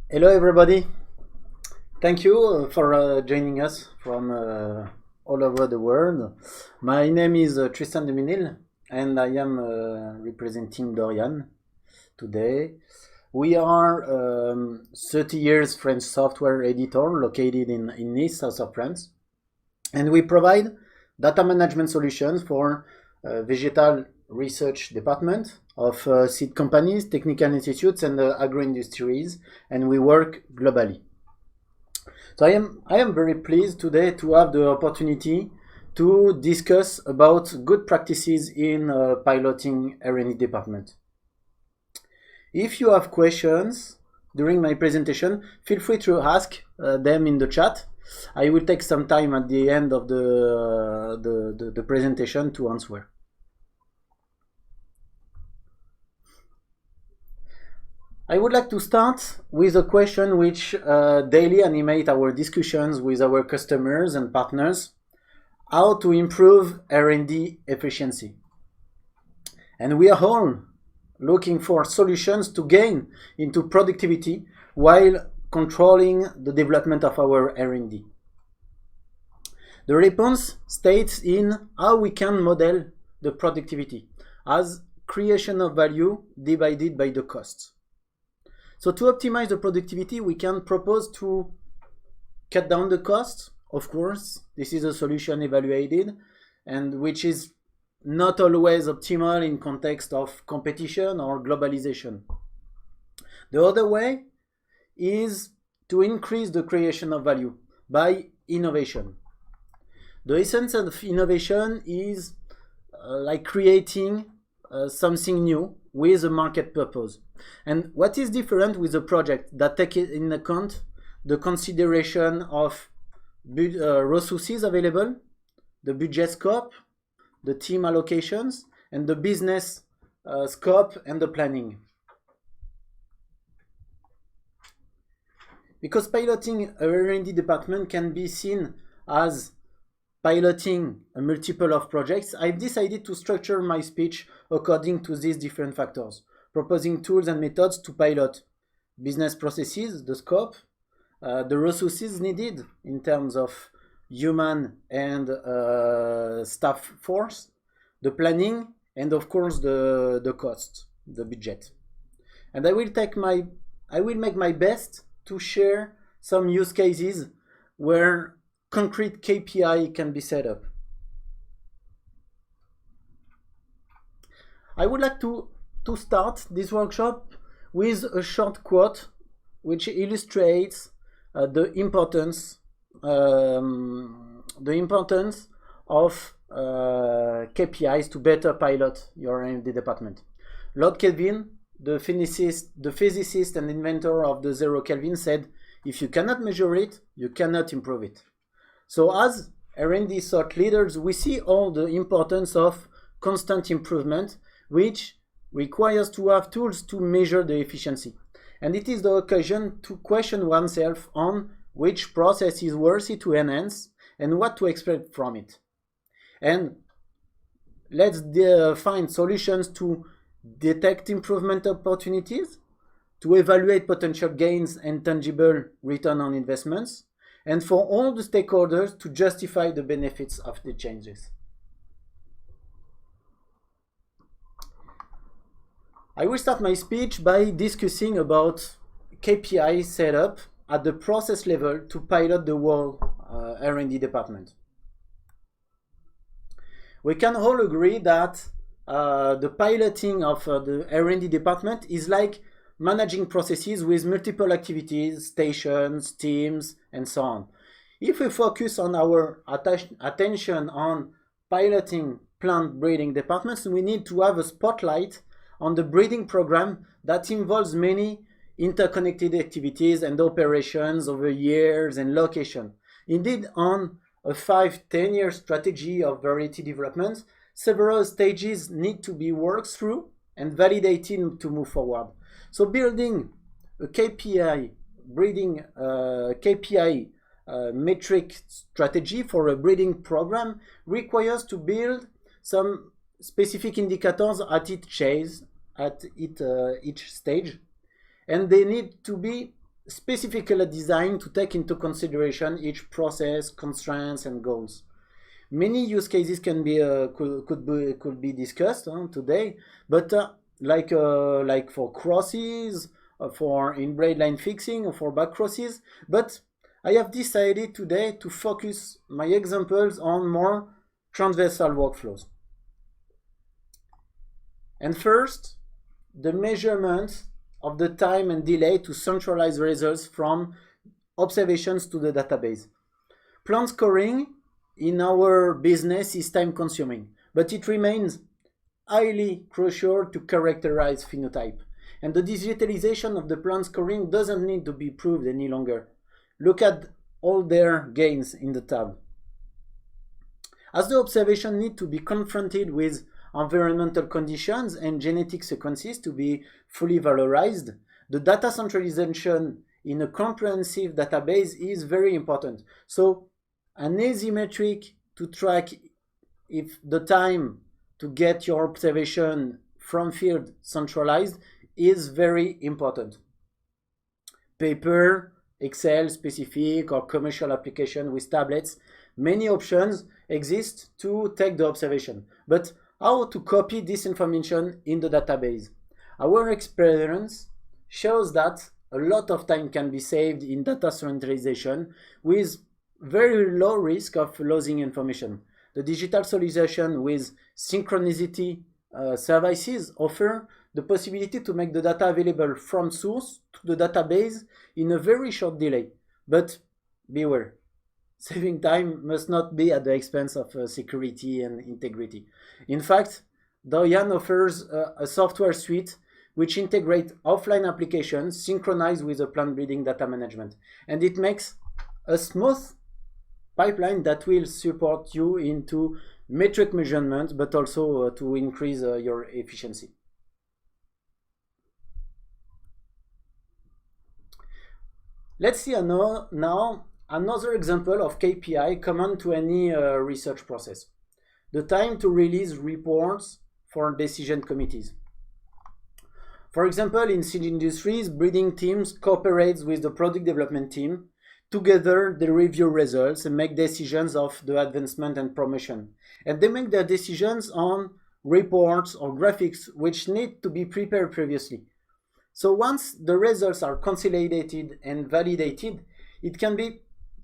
Hello, everybody. Thank you for joining us from all over the world. My name is Tristan and I am representing Dorian today. We are 30 years French software editor located in Nice, south of France, and we provide data management solutions for vegetal research department of seed companies, technical institutes, and agro industries, and we work globally. So I am very pleased today to have the opportunity to discuss about good practices in piloting R&D department. If you have questions during my presentation, feel free to ask them in the chat. I will take some time at the end of the presentation to answer. I would like to start with a question which daily animate our discussions with our customers and partners: how to improve R&D efficiency. And we are all looking for solutions to gain into productivity while controlling the development of our R&D. The response states in how we can model the productivity as creation of value divided by the costs. So to optimize the productivity, we can propose to cut down the costs. Of course, this is a solution evaluated and which is not always optimal in context of competition or globalization. The other way is to increase the creation of value by innovation. The essence of innovation is like creating something new with a market purpose. And what is different with a project that takes in account the consideration of resources available, the budget scope, the team allocations, and the business scope and the planning. Because piloting a R&D department can be seen as piloting a multiple of projects, I've decided to structure my speech according to these different factors, proposing tools and methods to pilot business processes, the scope, the resources needed in terms of human and staff force, the planning, and of course the cost, the budget. And I will make my best to share some use cases where concrete KPI can be set up. I would like to start this workshop with a short quote which illustrates the importance of KPIs to better pilot your R&D department. Lord Kelvin, the physicist and inventor of the zero Kelvin, said, "If you cannot measure it, you cannot improve it." So as R&D thought leaders, we see all the importance of constant improvement, which requires to have tools to measure the efficiency. And it is the occasion to question oneself on which process is worthy to enhance and what to expect from it. And let's find solutions to detect improvement opportunities, to evaluate potential gains and tangible return on investments, and for all the stakeholders to justify the benefits of the changes. I will start my speech by discussing about KPI setup at the process level to pilot the whole R&D department. We can all agree that the piloting of the R&D department is like managing processes with multiple activities, stations, teams, and so on. If we focus on our attention on piloting plant breeding departments, we need to have a spotlight on the breeding program that involves many interconnected activities and operations over years and location. Indeed, on a 5-10-year strategy of variety development, several stages need to be worked through and validated to move forward. So building a KPI metric strategy for a breeding program requires to build some specific indicators at each stage, and they need to be specifically designed to take into consideration each process, constraints, and goals. Many use cases can be could be discussed today, but like for crosses, for in-braid line fixing, or for back crosses. But I have decided today to focus my examples on more transversal workflows. And first, the measurement of the time and delay to centralize results from observations to the database. Plant scoring in our business is time consuming, but it remains highly crucial to characterize phenotype. And the digitalization of the plant scoring doesn't need to be proved any longer. Look at all their gains in the tab. As the observation need to be confronted with environmental conditions and genetic sequences to be fully valorized, the data centralization in a comprehensive database is very important. So an easy metric to track if the time to get your observation from field centralized is very important. Paper, Excel specific, or commercial application with tablets, many options exist to take the observation. But how to copy this information in the database? Our experience shows that a lot of time can be saved in data centralization with very low risk of losing information. The digital solution with synchronicity services offer the possibility to make the data available from source to the database in a very short delay. But beware, saving time must not be at the expense of security and integrity. In fact, Doyan offers a software suite which integrates offline applications synchronized with the plant breeding data management. And it makes a smooth pipeline that will support you into metric measurement, but also to increase your efficiency. Let's see now another example of KPI common to any research process. The time to release reports for decision committees. For example, in seed industries, breeding teams cooperate with the product development team. Together, they review results and make decisions of the advancement and promotion. And they make their decisions on reports or graphics which need to be prepared previously. So once the results are consolidated and validated, it can be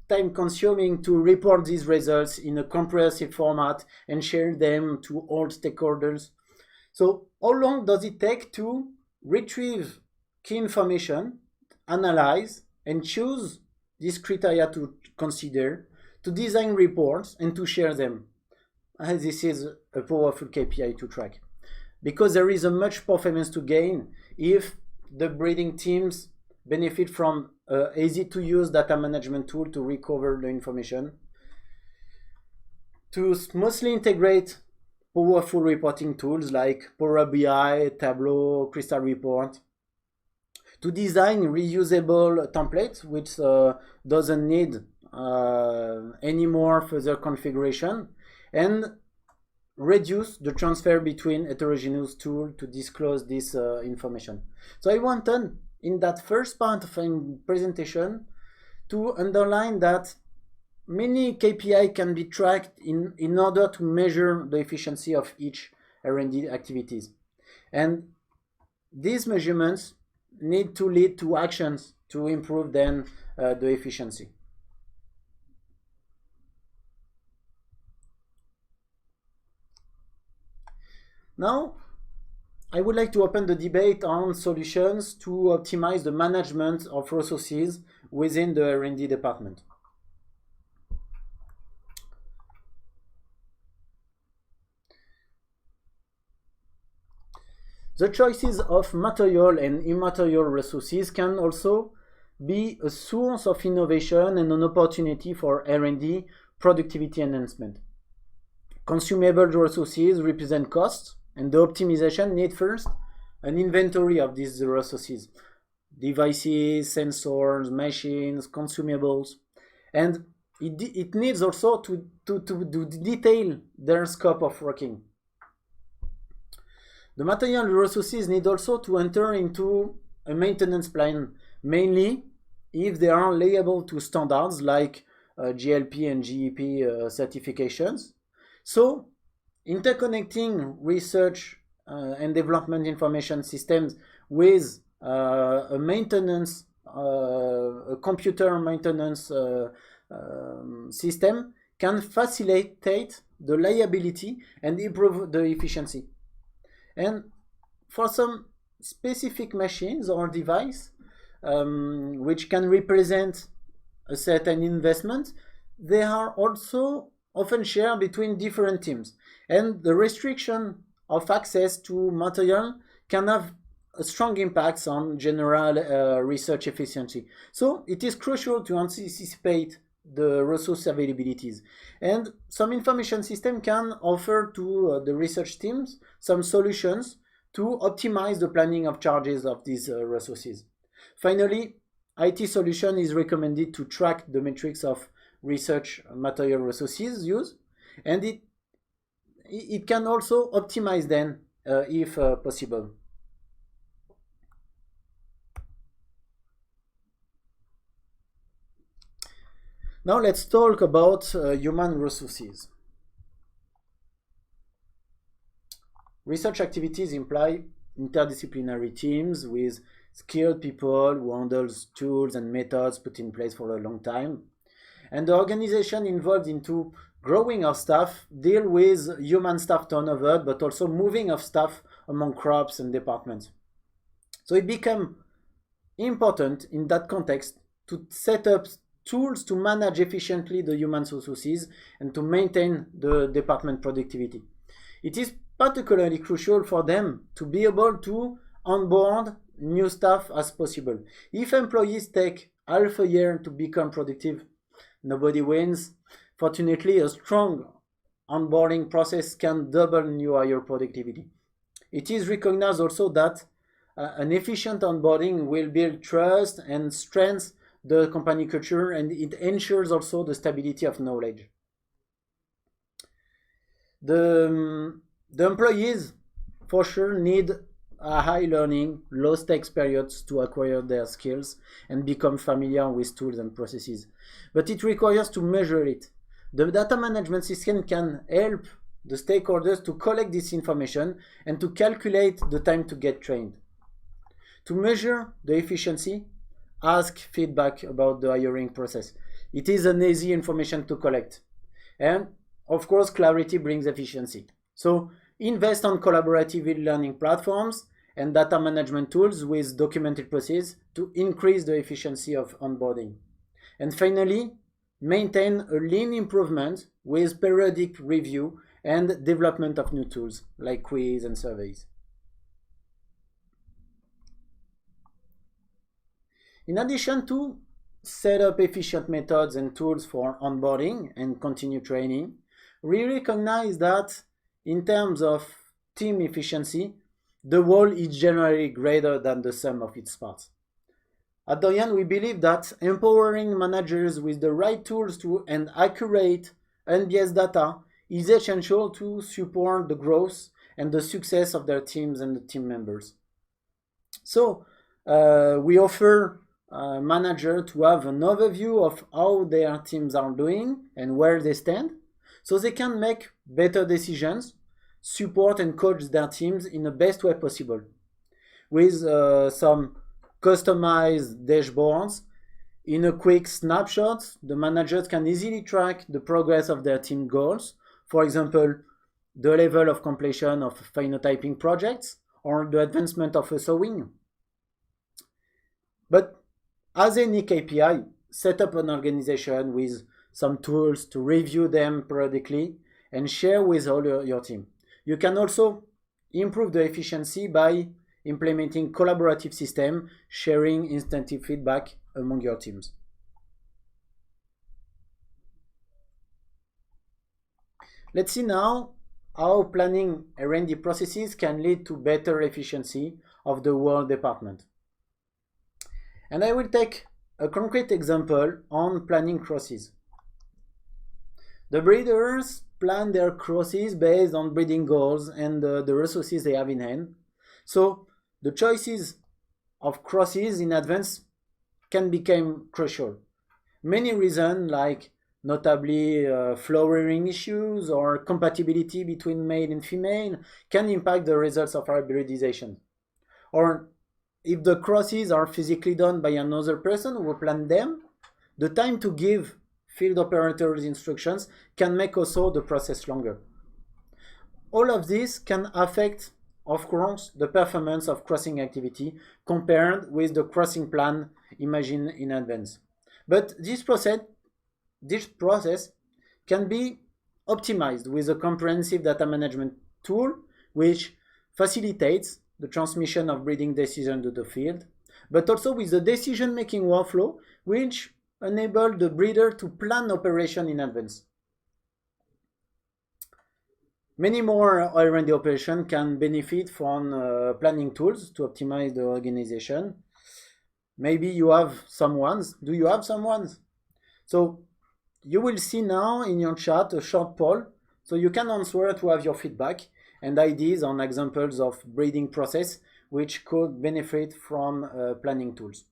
time-consuming to report these results in a comprehensive format and share them to all stakeholders. So how long does it take to retrieve key information, analyze, and choose these criteria to consider, to design reports, and to share them? This is a powerful KPI to track, because there is a much performance to gain if the breeding teams benefit from an easy-to-use data management tool to recover the information, to smoothly integrate powerful reporting tools like Power BI, Tableau, Crystal Report, to design reusable templates which doesn't need any more further configuration, and reduce the transfer between heterogeneous tools to disclose this information. So I wanted in that first part of my presentation to underline that many KPI can be tracked in order to measure the efficiency of each R&D activities. And these measurements need to lead to actions to improve then the efficiency. Now, I would like to open the debate on solutions to optimize the management of resources within the R&D department. The choices of material and immaterial resources can also be a source of innovation and an opportunity for R&D productivity enhancement. Consumable resources represent costs, and the optimization needs first an inventory of these resources: devices, sensors, machines, consumables, and it needs also to detail their scope of working. The material resources need also to enter into a maintenance plan, mainly if they are liable to standards like GLP and GEP certifications. So interconnecting research and development information systems with a maintenance, a computer maintenance system can facilitate the reliability and improve the efficiency. And for some specific machines or device which can represent a certain investment, they are also often shared between different teams. And the restriction of access to material can have a strong impacts on general research efficiency. So it is crucial to anticipate the resource availabilities. And some information system can offer to the research teams some solutions to optimize the planning of charges of these resources. Finally, IT solution is recommended to track the metrics of research material resources used, and it can also optimize them if possible. Now let's talk about human resources. Research activities imply interdisciplinary teams with skilled people who handle tools and methods put in place for a long time. And the organization involved into growing of staff deal with human staff turnover, but also moving of staff among crops and departments. So it became important in that context to set up tools to manage efficiently the human resources and to maintain the department productivity. It is particularly crucial for them to be able to onboard new staff as possible. If employees take half a year to become productive, nobody wins. Fortunately, a strong onboarding process can double new hire productivity. It is recognized also that an efficient onboarding will build trust and strengthen the company culture, and it ensures also the stability of knowledge. The employees for sure need a high learning, low stakes periods to acquire their skills and become familiar with tools and processes. But it requires to measure it. The data management system can help the stakeholders to collect this information and to calculate the time to get trained. To measure the efficiency, ask feedback about the hiring process. It is an easy information to collect. And of course, clarity brings efficiency. So invest on collaborative learning platforms and data management tools with documented processes to increase the efficiency of onboarding. And finally, maintain a lean improvement with periodic review and development of new tools like quiz and surveys. In addition to set up efficient methods and tools for onboarding and continue training, we recognize that in terms of team efficiency, the whole is generally greater than the sum of its parts. At Dorian, we believe that empowering managers with the right tools and accurate unbiased data is essential to support the growth and the success of their teams and the team members. So we offer managers to have an overview of how their teams are doing and where they stand, so they can make better decisions, support and coach their teams in the best way possible. With some customized dashboards, in a quick snapshot, the managers can easily track the progress of their team goals. For example, the level of completion of phenotyping projects or the advancement of a sowing. But as any KPI, set up an organization with some tools to review them periodically and share with all your team. You can also improve the efficiency by implementing collaborative system, sharing instantive feedback among your teams. Let's see now how planning R&D processes can lead to better efficiency of the whole department. And I will take a concrete example on planning crosses. The breeders plan their crosses based on breeding goals and the resources they have in hand. So the choices of crosses in advance can become crucial. Many reasons, like notably flowering issues or compatibility between male and female, can impact the results of hybridization. Or if the crosses are physically done by another person who planned them, the time to give field operators instructions can make also the process longer. All of this can affect, of course, the performance of crossing activity compared with the crossing plan imagined in advance. But this process can be optimized with a comprehensive data management tool which facilitates the transmission of breeding decisions to the field, but also with the decision-making workflow which enable the breeder to plan operation in advance. Many more R&D operations can benefit from planning tools to optimize the organization. Maybe you have some ones. Do you have some ones? So you will see now in your chat a short poll, so you can answer to have your feedback and ideas on examples of breeding process which could benefit from planning tools.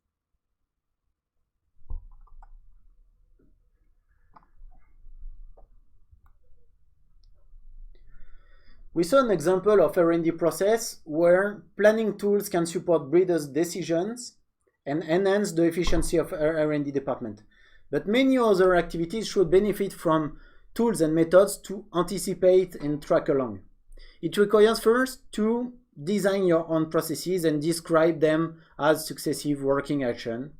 We saw an example of R&D process where planning tools can support breeders' decisions and enhance the efficiency of R&D department. But many other activities should benefit from tools and methods to anticipate and track along. It requires first to design your own processes and describe them as successive working action.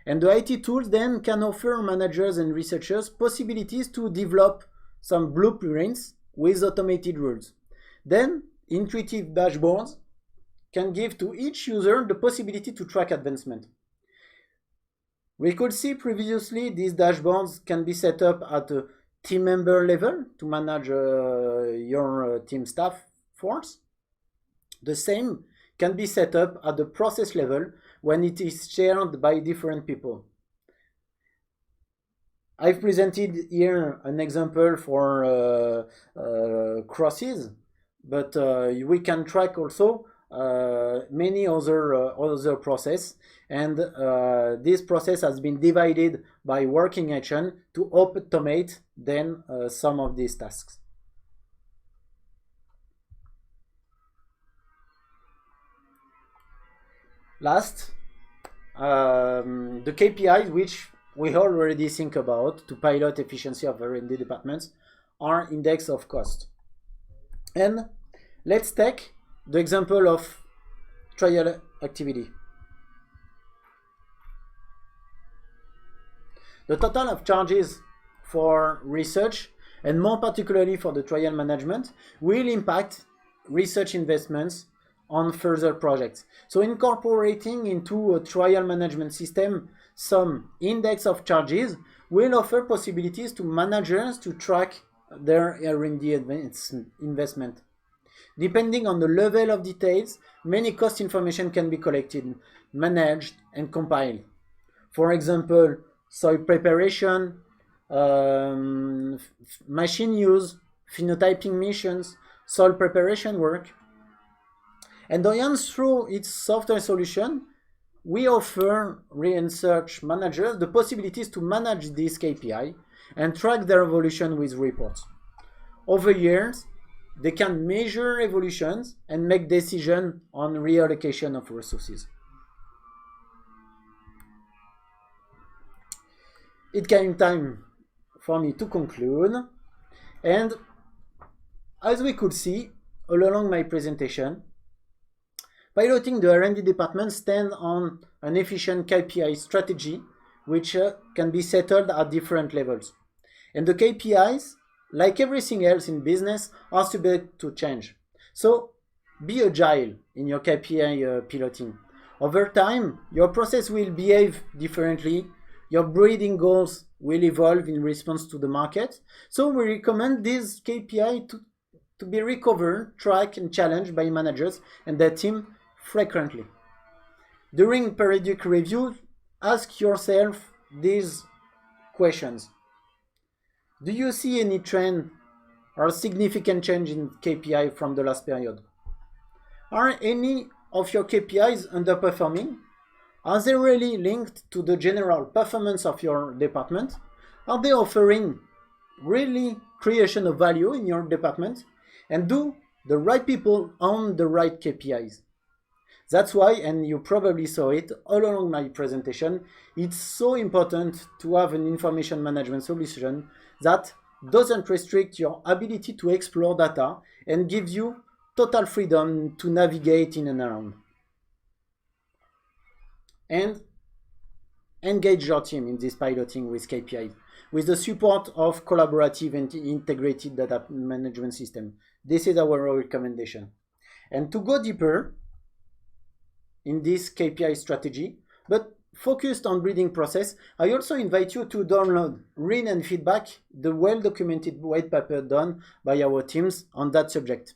And the IT tools then can offer managers and researchers possibilities to develop some blueprints with automated rules. Then, intuitive dashboards can give to each user the possibility to track advancement. We could see previously these dashboards can be set up at a team member level to manage your team staff force. The same can be set up at the process level when it is shared by different people. I've presented here an example for crosses, but we can track also many other process, and this process has been divided by working action to automate then some of these tasks. Last, the KPIs which we already think about to pilot efficiency of R&D departments are index of cost. And let's take the example of trial activity. The total of charges for research, and more particularly for the trial management, will impact research investments on further projects. So incorporating into a trial management system some index of charges will offer possibilities to managers to track their R&D investment. Depending on the level of details, many cost information can be collected, managed, and compiled. For example, soil preparation, machine use, phenotyping missions, soil preparation work. And Orion, through its software solution, we offer research managers the possibilities to manage this KPI and track their evolution with reports. Over years, they can measure evolutions and make decisions on reallocation of resources. It came time for me to conclude, and as we could see all along my presentation, piloting the R&D department stands on an efficient KPI strategy which can be settled at different levels. And the KPIs, like everything else in business, are subject to change. So be agile in your KPI piloting. Over time, your process will behave differently. Your breeding goals will evolve in response to the market. So we recommend this KPI to be recovered, tracked, and challenged by managers and their team frequently. During periodic review, ask yourself these questions. Do you see any trend or significant change in KPI from the last period? Are any of your KPIs underperforming? Are they really linked to the general performance of your department? Are they offering really creation of value in your department? And do the right people own the right KPIs? That's why, and you probably saw it all along my presentation, it's so important to have an information management solution that doesn't restrict your ability to explore data and gives you total freedom to navigate in and around. And engage your team in this piloting with KPIs, with the support of collaborative and integrated data management system. This is our recommendation. And to go deeper in this KPI strategy, but focused on breeding process, I also invite you to download, read and feedback the well-documented white paper done by our teams on that subject.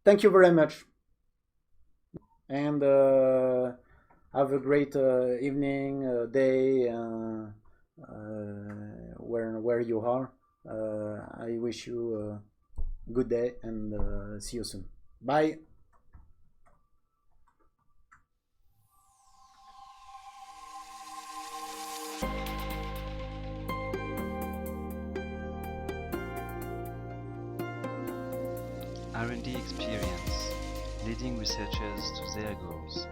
Thank you very much. And have a great evening, day, where you are. I wish you a good day and see you soon. Bye. R&D experience, leading researchers to their goals.